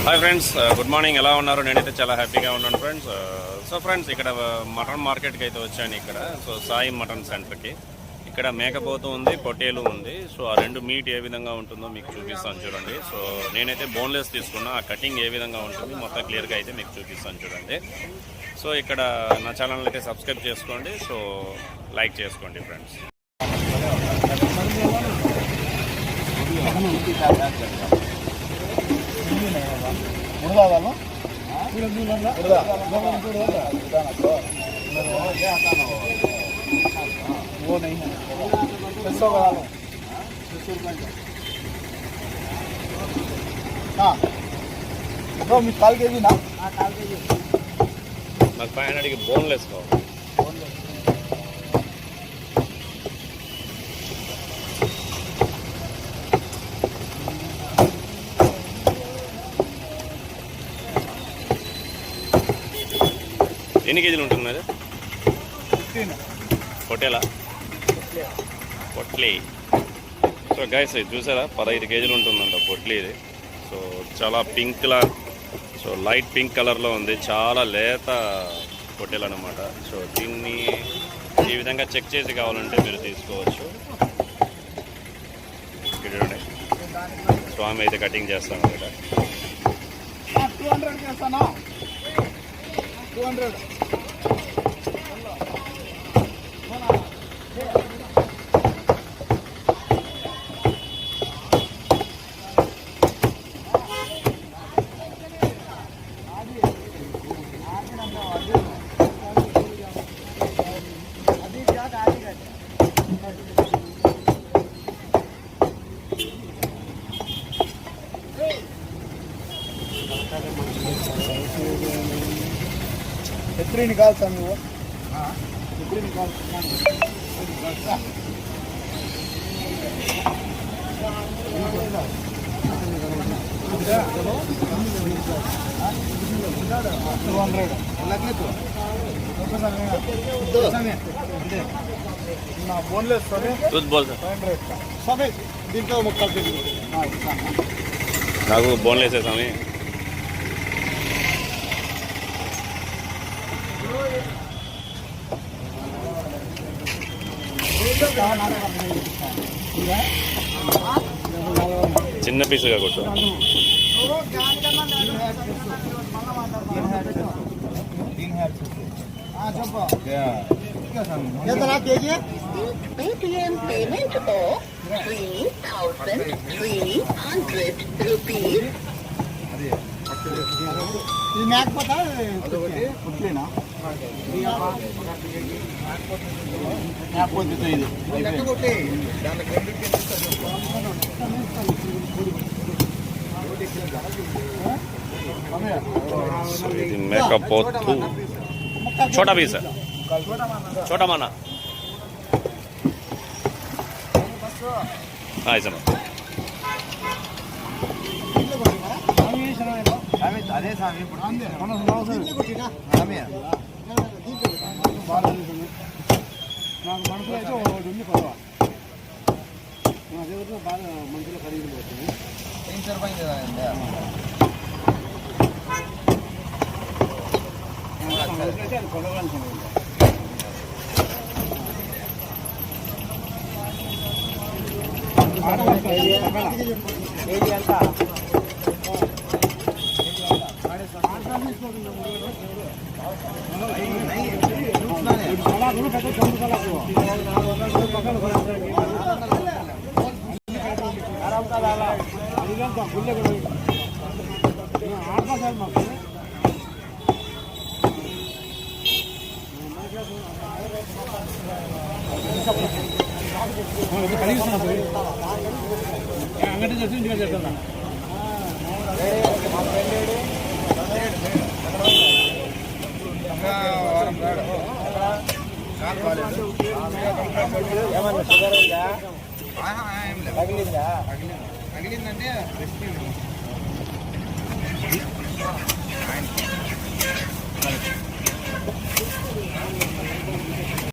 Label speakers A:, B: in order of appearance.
A: Hi friends, good morning. ఎలా ఉన్నారు? నేనైతే చాలా హ్యాపీగా ఉన్నాను ఫ్రెండ్స్. సో ఫ్రెండ్స్, ఇక్కడ మటన్ మార్కెట్కి అయితే వచ్చాను. ఇక్కడ సాయి మటన్ సెంటర్కి. ఇక్కడ మేకపోతు ఉంది, పొట్టేలు ఉంది. సో ఆ రెండు మీట్ ఏ విధంగా ఉంటుందో మీకు చూపిస్తాను చూడండి. సో నేనైతే బోన్లెస్ తీసుకున్నా. ఆ కటింగ్ ఏ విధంగా ఉంటుంది మొత్తం క్లియర్గా అయితే మీకు చూపిస్తాను చూడండి. సో ఇక్కడ నా ఛానల్ అయితే సబ్స్క్రైబ్ చేసుకోండి. సో లైక్ చేసుకోండి ఫ్రెండ్స్.
B: काल के जी ना
A: నాకు పైన అడిగి బోన్లెస్ కావాలి. ఎన్ని కేజీలు ఉంటుంది అది? పొట్టేలా? పొట్లీ. సో గైస్ చూసారా, 15 కేజీలు ఉంటుందంట పొట్లీ ఇది. సో చాలా pink colour, so light pink కలర్లో ఉంది. చాలా లేత పొట్టేలు అనమాట. సో దీన్ని ఈ విధంగా చెక్ చేసి కావాలంటే మీరు తీసుకోవచ్చు. చూడండి, స్వామి అయితే కటింగ్ చేస్తాను ఇక్కడ.
B: 200 చేస్తానా? 200 एत्री निकालता मैं वो एत्री निकालता बोनलेस దీంట్లో ముక్కలు
A: నాకు బోన్లెస్ స్వామి. చిన్న పీసుగా కొట్టు.
C: Paytm payment of 3,300 rupees.
B: ఇది మేకపోతా పుట్లేనా? మేకపోతే ఇది
A: ఇది మేకపోతు. छोटा पीस है, छोटा माना. हाँ ऐसा
B: అదే సామి నాకు మనసులో అయితే ఒకటి ఉంది పర్వా. అదే బాగా మనసులో ఖరీదు పోతుంది. అంగడి చేసి ఇంటిగా చేస్తున్నా. ఏమన్నా షుగర్ ఉందా? తగిలిందంటే